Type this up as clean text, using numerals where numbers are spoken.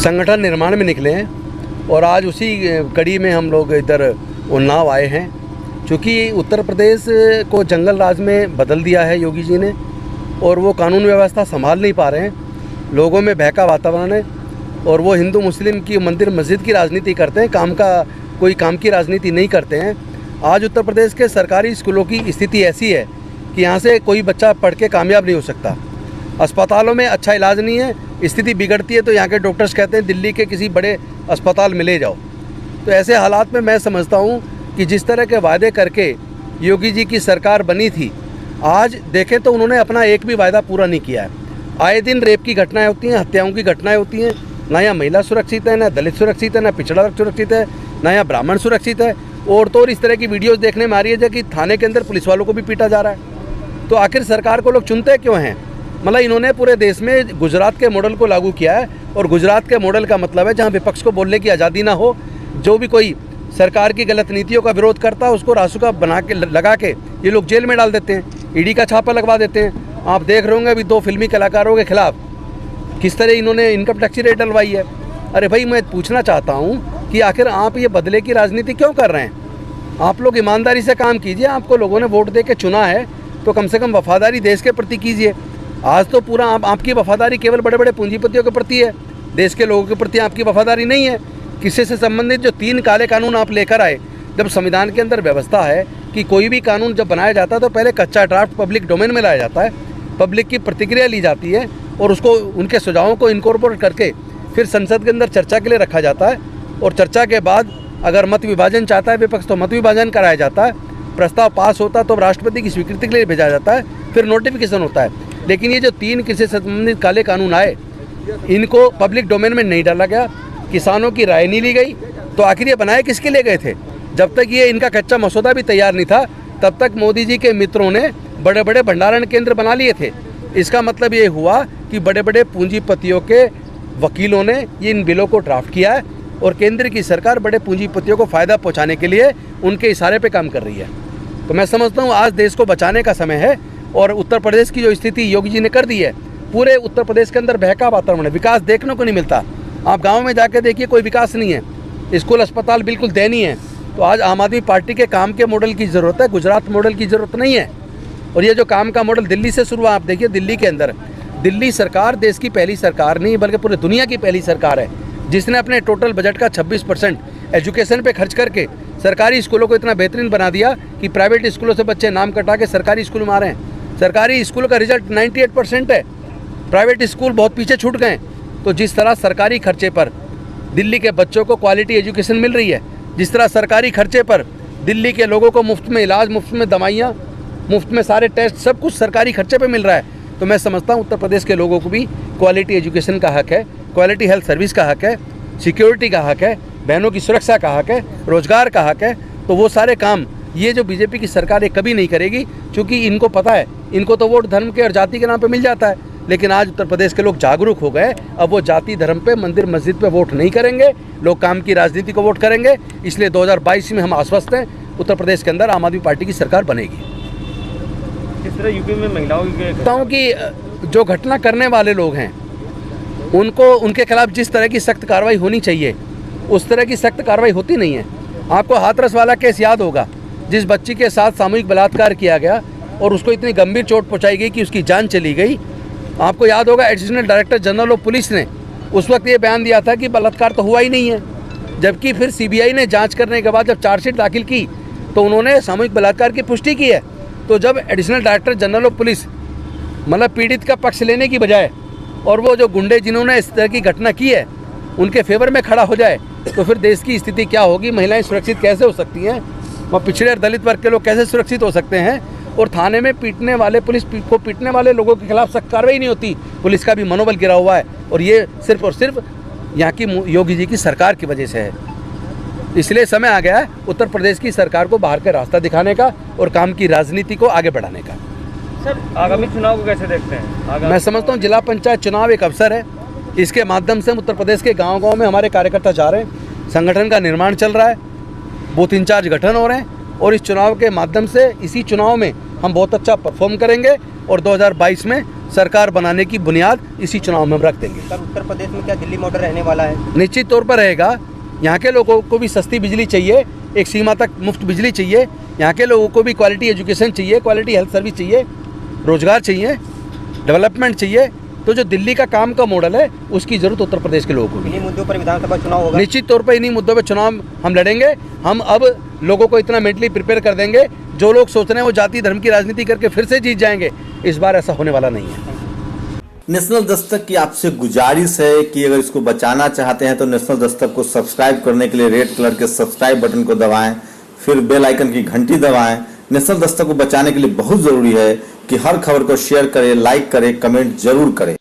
संगठन निर्माण में निकले हैं और आज उसी कड़ी में हम लोग इधर उन्नाव आए हैं। क्योंकि उत्तर प्रदेश को जंगल राज में बदल दिया है योगी जी ने और वो कानून व्यवस्था संभाल नहीं पा रहे हैं। लोगों में भय का वातावरण है और वो हिंदू मुस्लिम की मंदिर मस्जिद की राजनीति करते हैं, काम की राजनीति नहीं करते हैं। आज उत्तर प्रदेश के सरकारी स्कूलों की स्थिति ऐसी है कि यहाँ से कोई बच्चा पढ़ के कामयाब नहीं हो सकता। अस्पतालों में अच्छा इलाज नहीं है, स्थिति बिगड़ती है तो यहाँ के डॉक्टर्स कहते हैं दिल्ली के किसी बड़े अस्पताल में ले जाओ। तो ऐसे हालात में मैं समझता हूँ कि जिस तरह के वायदे करके योगी जी की सरकार बनी थी, आज देखें तो उन्होंने अपना एक भी वायदा पूरा नहीं किया है। आए दिन रेप की घटनाएं होती हैं, हत्याओं की घटनाएं होती हैं। ना यहाँ महिला सुरक्षित है, ना दलित सुरक्षित है, ना पिछड़ा वर्ग सुरक्षित है, ना यहाँ ब्राह्मण सुरक्षित है। और तो इस तरह की वीडियोज़ देखने में आ रही है कि थाने के अंदर पुलिस वालों को भी पीटा जा रहा है। तो आखिर सरकार को लोग चुनते क्यों हैं? मतलब इन्होंने पूरे देश में गुजरात के मॉडल को लागू किया है और गुजरात के मॉडल का मतलब है जहाँ विपक्ष को बोलने की आज़ादी ना हो। जो भी कोई सरकार की गलत नीतियों का विरोध करता है उसको रासुका बना के लगा के ये लोग जेल में डाल देते हैं, ईडी का छापा लगवा देते हैं। आप देख रहे होंगे अभी 2 फिल्मी कलाकारों के खिलाफ किस तरह इन्होंने इनकम टैक्स रेट डलवाई है। अरे भाई, मैं पूछना चाहता हूँ कि आखिर आप ये बदले की राजनीति क्यों कर रहे हैं? आप लोग ईमानदारी से काम कीजिए। आपको लोगों ने वोट दे के चुना है तो कम से कम वफादारी देश के प्रति कीजिए। आज तो पूरा आपकी वफादारी केवल बड़े बड़े पूंजीपतियों के प्रति है, देश के लोगों के प्रति आपकी वफादारी नहीं है। किसी से संबंधित जो 3 काले कानून आप लेकर आए, जब संविधान के अंदर व्यवस्था है कि कोई भी कानून जब बनाया जाता है तो पहले कच्चा ड्राफ्ट पब्लिक डोमेन में लाया जाता है, पब्लिक की प्रतिक्रिया ली जाती है और उसको उनके सुझावों को इनकॉर्पोरेट करके फिर संसद के अंदर चर्चा के लिए रखा जाता है। और चर्चा के बाद अगर मत विभाजन चाहता है विपक्ष तो मत विभाजन कराया जाता है, प्रस्ताव पास होता है तो राष्ट्रपति की स्वीकृति के लिए भेजा जाता है, फिर नोटिफिकेशन होता है। लेकिन ये जो 3 कृषि से संबंधित काले कानून आए, इनको पब्लिक डोमेन में नहीं डाला गया, किसानों की राय नहीं ली गई। तो आखिर ये बनाए किसके लिए गए थे? जब तक ये इनका कच्चा मसौदा भी तैयार नहीं था तब तक मोदी जी के मित्रों ने बड़े बड़े भंडारण केंद्र बना लिए थे। इसका मतलब ये हुआ कि बड़े बड़े पूंजीपतियों के वकीलों ने ये इन बिलों को ड्राफ्ट किया है और केंद्र की सरकार बड़े पूंजीपतियों को फ़ायदा पहुंचाने के लिए उनके इशारे पे काम कर रही है। तो मैं समझता हूँ आज देश को बचाने का समय है और उत्तर प्रदेश की जो स्थिति योगी जी ने कर दी है, पूरे उत्तर प्रदेश के अंदर बहका वातावरण है, विकास देखने को नहीं मिलता। आप गाँव में जाके देखिए, कोई विकास नहीं है, स्कूल अस्पताल बिल्कुल दयनीय है। तो आज आम आदमी पार्टी के काम के मॉडल की ज़रूरत है, गुजरात मॉडल की ज़रूरत नहीं है। और ये जो काम का मॉडल दिल्ली से शुरू, आप देखिए दिल्ली के अंदर, दिल्ली सरकार देश की पहली सरकार नहीं बल्कि पूरी दुनिया की पहली सरकार है जिसने अपने टोटल बजट का 26% एजुकेशन पे खर्च करके सरकारी स्कूलों को इतना बेहतरीन बना दिया कि प्राइवेट स्कूलों से बच्चे नाम कटा के सरकारी स्कूल में आ रहे हैं। सरकारी स्कूलों का रिजल्ट 98% है, प्राइवेट स्कूल बहुत पीछे छूट गए। तो जिस तरह सरकारी खर्चे पर दिल्ली के बच्चों को क्वालिटी एजुकेशन मिल रही है, जिस तरह सरकारी खर्चे पर दिल्ली के लोगों को मुफ्त में इलाज, मुफ्त में दवाइयाँ, मुफ्त में सारे टेस्ट, सब कुछ सरकारी खर्चे पे मिल रहा है। तो मैं समझता हूँ उत्तर प्रदेश के लोगों को भी क्वालिटी एजुकेशन का हक है, क्वालिटी हेल्थ सर्विस का हक है, सिक्योरिटी का हक है, बहनों की सुरक्षा का हक है, रोजगार का हक है। तो वो सारे काम ये जो बीजेपी की सरकार है कभी नहीं करेगी, क्योंकि इनको पता है इनको तो वोट धर्म के और जाति के नाम पे मिल जाता है। लेकिन आज उत्तर प्रदेश के लोग जागरूक हो गए, अब वो जाति धर्म पे, मंदिर मस्जिद पे वोट नहीं करेंगे, लोग काम की राजनीति को वोट करेंगे। इसलिए 2022 में हम आश्वस्त हैं, उत्तर प्रदेश के अंदर आम आदमी पार्टी की सरकार बनेगी। किस तरह यूपी में महिलाओं की जो घटना करने वाले लोग हैं उनको, उनके खिलाफ जिस तरह की सख्त कार्रवाई होनी चाहिए उस तरह की सख्त कार्रवाई होती नहीं है। आपको हाथरस वाला केस याद होगा, जिस बच्ची के साथ सामूहिक बलात्कार किया गया और उसको इतनी गंभीर चोट पहुंचाई गई कि उसकी जान चली गई। आपको याद होगा additional director general of police ने उस वक्त ये बयान दिया था कि बलात्कार तो हुआ ही नहीं है, जबकि फिर सीबीआई ने जांच करने के बाद जब चार्जशीट दाखिल की तो उन्होंने सामूहिक बलात्कार की पुष्टि की है। तो जब additional director general of police मतलब पीड़ित का पक्ष लेने की बजाय और वो जो गुंडे जिन्होंने इस तरह की घटना की है उनके फेवर में खड़ा हो जाए, तो फिर देश की स्थिति क्या होगी? महिलाएं सुरक्षित कैसे हो सकती हैं? वह पिछड़े और दलित वर्ग के लोग कैसे सुरक्षित हो सकते हैं? और थाने में पीटने वाले, पुलिस को पीटने वाले लोगों के खिलाफ सख्त कार्रवाई नहीं होती। पुलिस का भी मनोबल गिरा हुआ है और ये सिर्फ और सिर्फ यहाँ की योगी जी की सरकार की वजह से है। इसलिए समय आ गया है उत्तर प्रदेश की सरकार को बाहर का रास्ता दिखाने का और काम की राजनीति को आगे बढ़ाने का। सर, आगामी चुनाव को कैसे देखते हैं? मैं समझता हूँ जिला पंचायत चुनाव एक अवसर है, इसके माध्यम से हम उत्तर प्रदेश के गाँव-गाँव में हमारे कार्यकर्ता जा रहे हैं, संगठन का निर्माण चल रहा है, बूथ इंचार्ज गठन हो रहे हैं और इस चुनाव के माध्यम से, इसी चुनाव में हम बहुत अच्छा परफॉर्म करेंगे और 2022 में सरकार बनाने की बुनियाद इसी चुनाव में हम रख देंगे। सर उत्तर प्रदेश में क्या दिल्ली मॉडल रहने वाला है? निश्चित तौर पर रहेगा। यहाँ के लोगों को भी सस्ती बिजली चाहिए, एक सीमा तक मुफ्त बिजली चाहिए, यहाँ के लोगों को भी क्वालिटी एजुकेशन चाहिए, क्वालिटी हेल्थ सर्विस चाहिए, रोजगार चाहिए, डेवलपमेंट चाहिए। तो जो दिल्ली का काम का मॉडल है उसकी ज़रूरत उत्तर प्रदेश के लोगों को भी। इन्हीं मुद्दों पर विधानसभा चुनाव होगा? निश्चित तौर पर इन्हीं मुद्दों पर चुनाव हम लड़ेंगे। हम अब लोगों को इतना मेंटली प्रिपेयर कर देंगे, जो लोग सोच रहे हैं वो जाति धर्म की राजनीति करके फिर से जीत जाएंगे, इस बार ऐसा होने वाला नहीं है। नेशनल दस्तक की आपसे गुजारिश है कि अगर इसको बचाना चाहते हैं तो नेशनल दस्तक को सब्सक्राइब करने के लिए रेड कलर के सब्सक्राइब बटन को दबाएं, फिर बेल आइकन की घंटी दबाएं। नेशनल दस्तक को बचाने के लिए बहुत जरूरी है कि हर खबर को शेयर करें, लाइक करें, कमेंट जरूर करें।